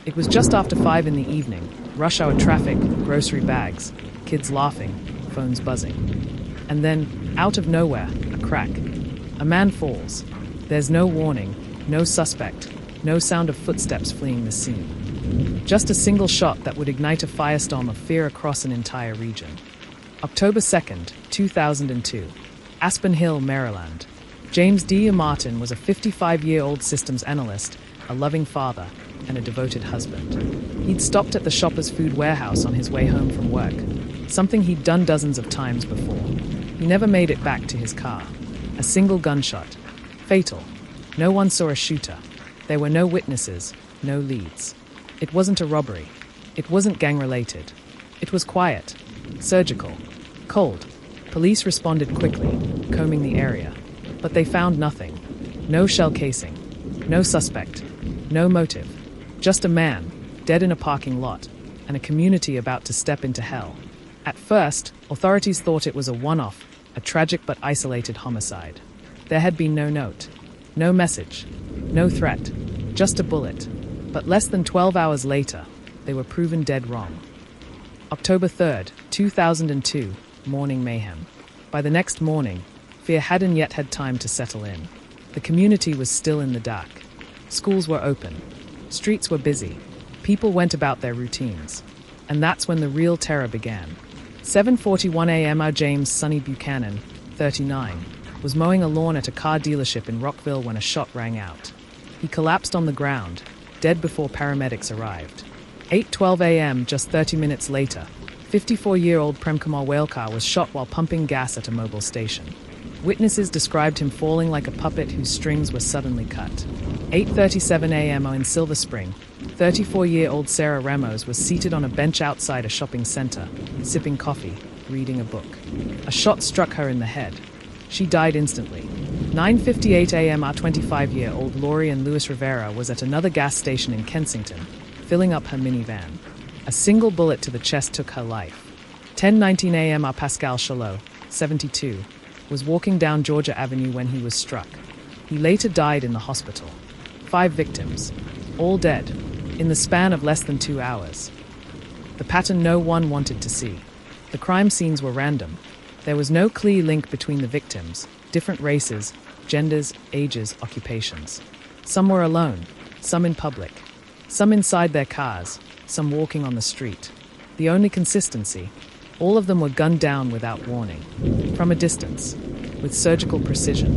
It was just after 5 in the evening, rush hour traffic, grocery bags, kids laughing, phones buzzing. And then, out of nowhere, a crack. A man falls. There's no warning, no suspect, no sound of footsteps fleeing the scene. Just a single shot that would ignite a firestorm of fear across an entire region. October 2nd, 2002. Aspen Hill, Maryland. James D. Martin was a 55-year-old systems analyst, a loving father, and a devoted husband. He'd stopped at the Shoppers Food Warehouse on his way home from work, something he'd done dozens of times before. He never made it back to his car. A single gunshot. Fatal. No one saw a shooter. There were no witnesses, no leads. It wasn't a robbery. It wasn't gang-related. It was quiet, surgical, cold. Police responded quickly, combing the area. But they found nothing. No shell casing. No suspect. No motive. Just a man, dead in a parking lot, and a community about to step into hell. At first, authorities thought it was a one-off, a tragic but isolated homicide. There had been no note, no message, no threat, just a bullet. But less than 12 hours later, they were proven dead wrong. October 3rd, 2002, morning mayhem. By the next morning, fear hadn't yet had time to settle in. The community was still in the dark. Schools were open. Streets were busy. People went about their routines. And that's when the real terror began. 7:41 a.m. James Sonny Buchanan, 39, was mowing a lawn at a car dealership in Rockville when a shot rang out. He collapsed on the ground, dead before paramedics arrived. 8:12 a.m., just 30 minutes later, 54-year-old Prem Kumar Walekar was shot while pumping gas at a mobile station. Witnesses described him falling like a puppet whose strings were suddenly cut. 8:37 a.m. in Silver Spring, 34-year-old Sarah Ramos was seated on a bench outside a shopping center, sipping coffee, reading a book. A shot struck her in the head. She died instantly. 9:58 a.m. Our 25-year-old Lori Ann Lewis Rivera was at another gas station in Kensington, filling up her minivan. A single bullet to the chest took her life. 10:19 a.m. Our Pascal Chalot, 72, was walking down Georgia Avenue when he was struck. He later died in the hospital. 5 victims, all dead, in the span of less than 2 hours. The pattern no one wanted to see. The crime scenes were random. There was no clear link between the victims, different races, genders, ages, occupations. Some were alone, some in public, some inside their cars, some walking on the street. The only consistency, all of them were gunned down without warning, from a distance, with surgical precision.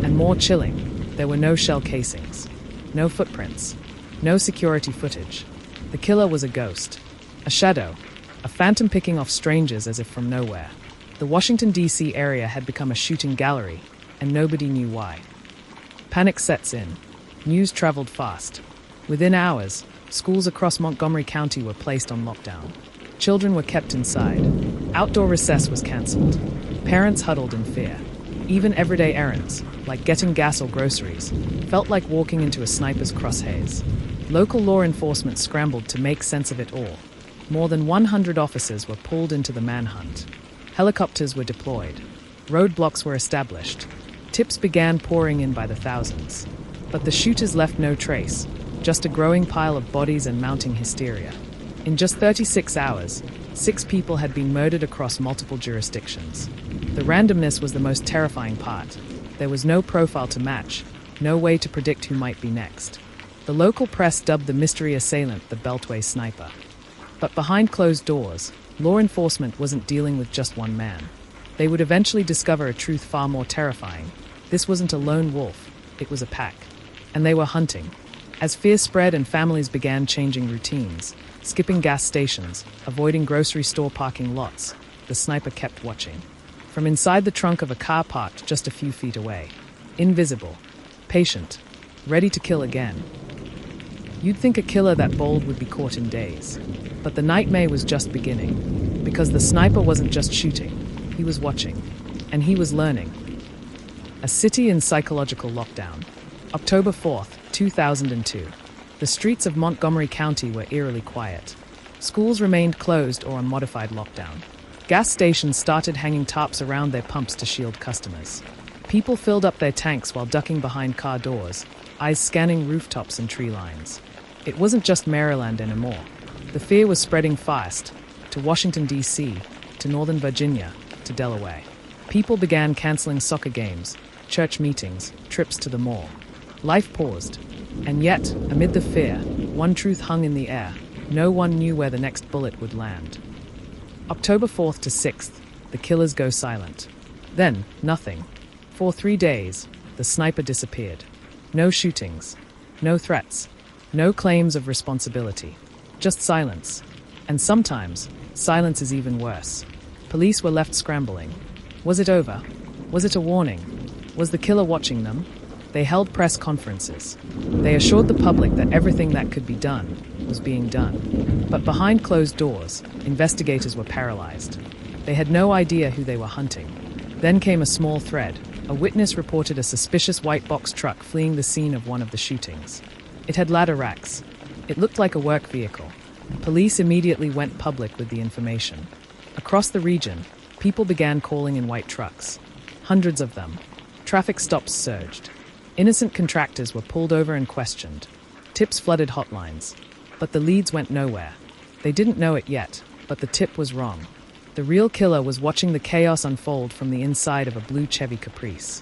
And more chilling, there were no shell casings, no footprints, no security footage. The killer was a ghost, a shadow, a phantom picking off strangers as if from nowhere. The Washington D.C. area had become a shooting gallery, and nobody knew why. Panic sets in. News traveled fast. Within hours, schools across Montgomery County were placed on lockdown. Children were kept inside. Outdoor recess was cancelled. Parents huddled in fear. Even everyday errands, like getting gas or groceries, felt like walking into a sniper's crosshairs. Local law enforcement scrambled to make sense of it all. More than 100 officers were pulled into the manhunt. Helicopters were deployed. Roadblocks were established. Tips began pouring in by the thousands. But the shooters left no trace, just a growing pile of bodies and mounting hysteria. In just 36 hours, 6 people had been murdered across multiple jurisdictions. The randomness was the most terrifying part. There was no profile to match, no way to predict who might be next. The local press dubbed the mystery assailant the Beltway Sniper. But behind closed doors, law enforcement wasn't dealing with just one man. They would eventually discover a truth far more terrifying. This wasn't a lone wolf, it was a pack. And they were hunting. As fear spread and families began changing routines, skipping gas stations, avoiding grocery store parking lots, the sniper kept watching. From inside the trunk of a car parked just a few feet away. Invisible, patient, ready to kill again. You'd think a killer that bold would be caught in days. But the nightmare was just beginning. Because the sniper wasn't just shooting, he was watching. And he was learning. A city in psychological lockdown. October 4th, 2002. The streets of Montgomery County were eerily quiet. Schools remained closed or on modified lockdown. Gas stations started hanging tarps around their pumps to shield customers. People filled up their tanks while ducking behind car doors, eyes scanning rooftops and tree lines. It wasn't just Maryland anymore. The fear was spreading fast to Washington, D.C., to Northern Virginia, to Delaware. People began canceling soccer games, church meetings, trips to the mall. Life paused. And yet, amid the fear, one truth hung in the air. No one knew where the next bullet would land. October 4th to 6th, the killers go silent. Then, nothing. For 3 days, the sniper disappeared. No shootings, no threats, no claims of responsibility. Just silence. And sometimes, silence is even worse. Police were left scrambling. Was it over? Was it a warning? Was the killer watching them? They held press conferences. They assured the public that everything that could be done was being done. But behind closed doors, investigators were paralyzed. They had no idea who they were hunting. Then came a small thread. A witness reported a suspicious white box truck fleeing the scene of one of the shootings. It had ladder racks. It looked like a work vehicle. Police immediately went public with the information. Across the region, people began calling in white trucks. Hundreds of them. Traffic stops surged. Innocent contractors were pulled over and questioned. Tips flooded hotlines. But the leads went nowhere. They didn't know it yet, but the tip was wrong. The real killer was watching the chaos unfold from the inside of a blue Chevy Caprice.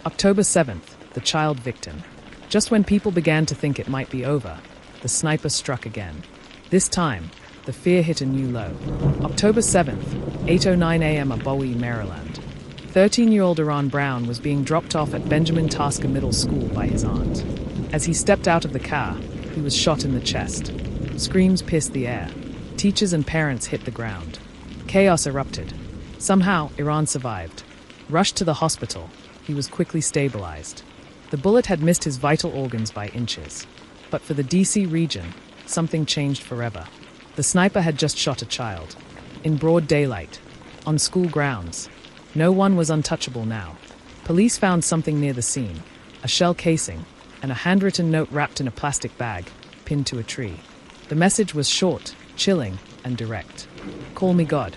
October 7th, the child victim. Just when people began to think it might be over, the sniper struck again. This time, the fear hit a new low. October 7th, 8:09 a.m. at Bowie, Maryland. 13-year-old Iran Brown was being dropped off at Benjamin Tasker Middle School by his aunt. As he stepped out of the car, he was shot in the chest. Screams pierced the air. Teachers and parents hit the ground. Chaos erupted. Somehow, Iran survived. Rushed to the hospital, he was quickly stabilized. The bullet had missed his vital organs by inches. But for the D.C. region, something changed forever. The sniper had just shot a child. In broad daylight. On school grounds. No one was untouchable now. Police found something near the scene. A shell casing, and a handwritten note wrapped in a plastic bag, pinned to a tree. The message was short, chilling, and direct. Call me God.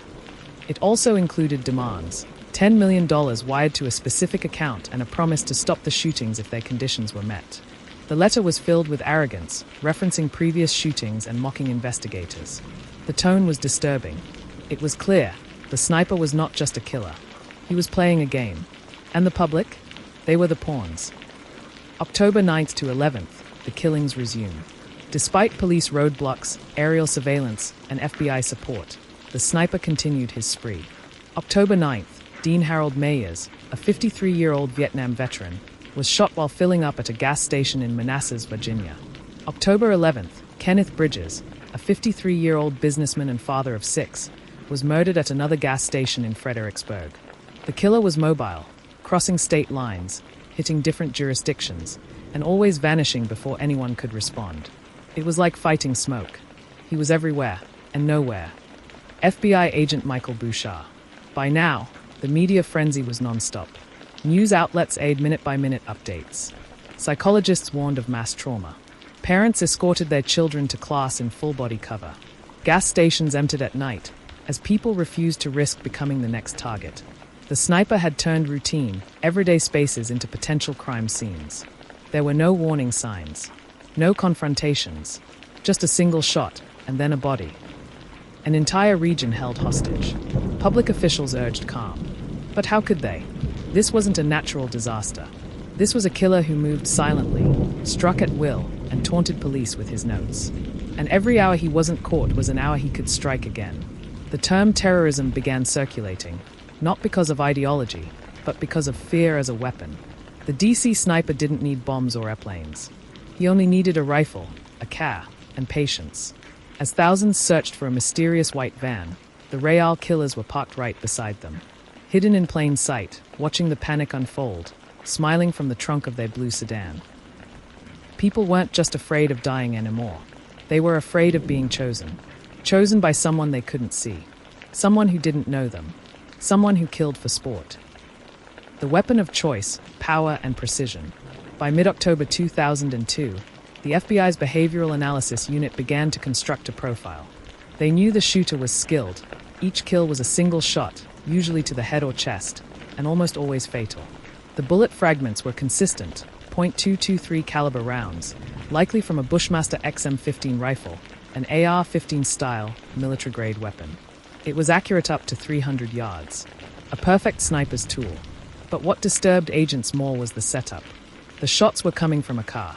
It also included demands. $10 million wired to a specific account and a promise to stop the shootings if their conditions were met. The letter was filled with arrogance, referencing previous shootings and mocking investigators. The tone was disturbing. It was clear, the sniper was not just a killer. He was playing a game. And the public? They were the pawns. October 9th to 11th, the killings resumed. Despite police roadblocks, aerial surveillance, and FBI support, the sniper continued his spree. October 9th, Dean Harold Mayers, a 53-year-old Vietnam veteran, was shot while filling up at a gas station in Manassas, Virginia. October 11th, Kenneth Bridges, a 53-year-old businessman and father of 6, was murdered at another gas station in Fredericksburg. The killer was mobile, crossing state lines, hitting different jurisdictions, and always vanishing before anyone could respond. It was like fighting smoke. He was everywhere and nowhere. FBI agent Michael Bouchard. By now, the media frenzy was nonstop. News outlets aired minute-by-minute updates. Psychologists warned of mass trauma. Parents escorted their children to class in full-body cover. Gas stations emptied at night, as people refused to risk becoming the next target. The sniper had turned routine, everyday spaces into potential crime scenes. There were no warning signs, no confrontations, just a single shot and then a body. An entire region held hostage. Public officials urged calm. But how could they? This wasn't a natural disaster. This was a killer who moved silently, struck at will, and taunted police with his notes. And every hour he wasn't caught was an hour he could strike again. The term terrorism began circulating, not because of ideology, but because of fear as a weapon. The DC sniper didn't need bombs or airplanes. He only needed a rifle, a car, and patience. As thousands searched for a mysterious white van, the Real killers were parked right beside them. Hidden in plain sight, watching the panic unfold, smiling from the trunk of their blue sedan. People weren't just afraid of dying anymore. They were afraid of being chosen. Chosen by someone they couldn't see. Someone who didn't know them. Someone who killed for sport. The weapon of choice, power, and precision. By mid-October 2002, the FBI's Behavioral Analysis Unit began to construct a profile. They knew the shooter was skilled. Each kill was a single shot, usually to the head or chest, and almost always fatal. The bullet fragments were consistent, .223 caliber rounds, likely from a Bushmaster XM15 rifle, an AR-15 style, military-grade weapon. It was accurate up to 300 yards. A perfect sniper's tool. But what disturbed agents more was the setup. The shots were coming from a car.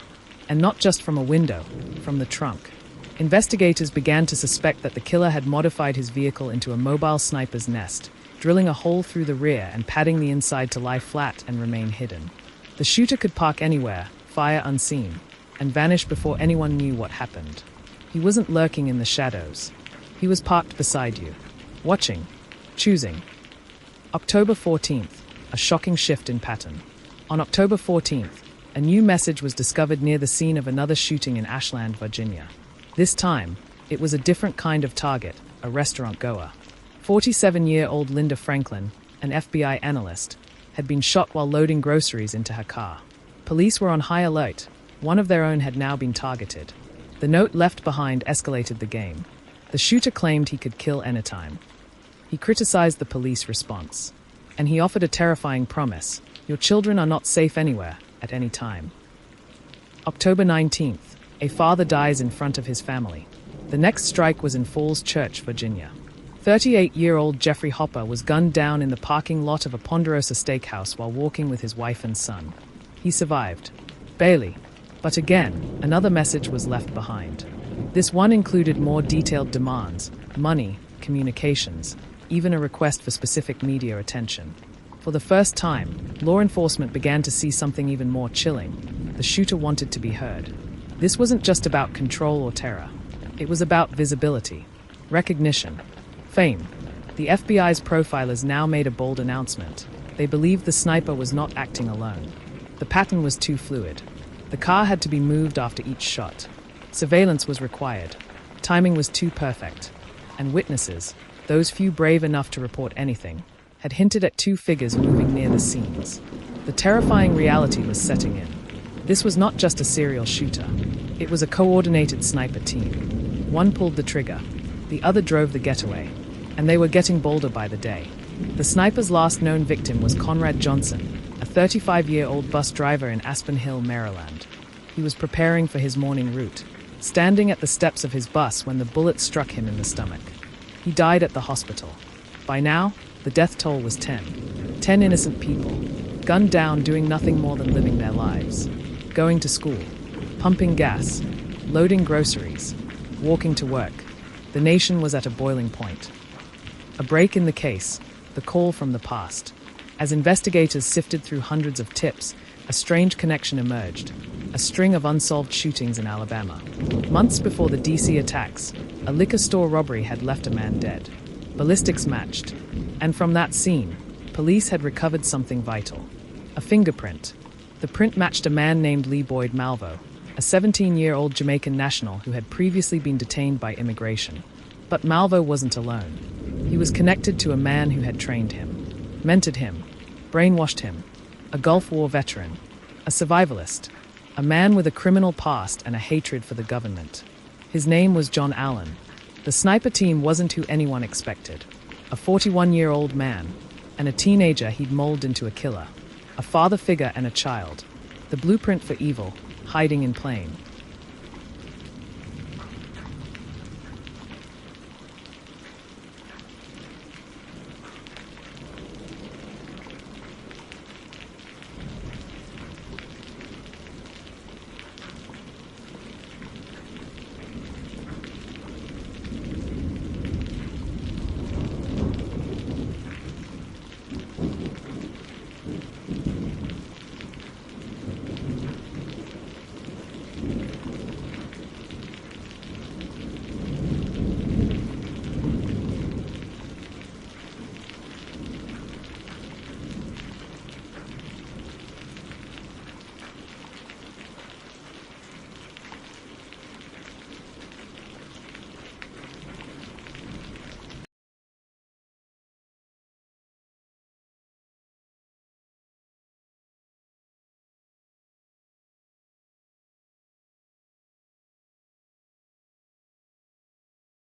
And not just from a window, from the trunk. Investigators began to suspect that the killer had modified his vehicle into a mobile sniper's nest, drilling a hole through the rear and padding the inside to lie flat and remain hidden. The shooter could park anywhere, fire unseen, and vanish before anyone knew what happened. He wasn't lurking in the shadows. He was parked beside you, watching, choosing. October 14th, a shocking shift in pattern. On October 14th, a new message was discovered near the scene of another shooting in Ashland, Virginia. This time, it was a different kind of target, a restaurant goer. 47-year-old Linda Franklin, an FBI analyst, had been shot while loading groceries into her car. Police were on high alert. One of their own had now been targeted. The note left behind escalated the game. The shooter claimed he could kill anytime. He criticized the police response. And he offered a terrifying promise: your children are not safe anywhere, at any time. October 19th, a father dies in front of his family. The next strike was in Falls Church, Virginia. 38-year-old Jeffrey Hopper was gunned down in the parking lot of a Ponderosa steakhouse while walking with his wife and son. He survived, barely, but again, another message was left behind. This one included more detailed demands, money, communications, even a request for specific media attention. For the first time, law enforcement began to see something even more chilling. The shooter wanted to be heard. This wasn't just about control or terror. It was about visibility, recognition, fame. The FBI's profilers now made a bold announcement. They believed the sniper was not acting alone. The pattern was too fluid. The car had to be moved after each shot. Surveillance was required. Timing was too perfect. And witnesses, those few brave enough to report anything, had hinted at two figures moving near the scenes. The terrifying reality was setting in. This was not just a serial shooter. It was a coordinated sniper team. One pulled the trigger. The other drove the getaway. And they were getting bolder by the day. The sniper's last known victim was Conrad Johnson, a 35-year-old bus driver in Aspen Hill, Maryland. He was preparing for his morning route, standing at the steps of his bus when the bullet struck him in the stomach. He died at the hospital. By now, the death toll was 10. 10 innocent people, gunned down doing nothing more than living their lives. Going to school, pumping gas, loading groceries, walking to work. The nation was at a boiling point. A break in the case, the call from the past. As investigators sifted through hundreds of tips, a strange connection emerged. A string of unsolved shootings in Alabama. Months before the D.C. attacks, a liquor store robbery had left a man dead. Ballistics matched. And from that scene, police had recovered something vital. A fingerprint. The print matched a man named Lee Boyd Malvo, a 17-year-old Jamaican national who had previously been detained by immigration. But Malvo wasn't alone. He was connected to a man who had trained him, mentored him, brainwashed him, a Gulf War veteran, a survivalist, a man with a criminal past and a hatred for the government. His name was John Allen. The sniper team wasn't who anyone expected. A 41-year-old man, and a teenager he'd molded into a killer, a father figure and a child. The blueprint for evil, hiding in plain.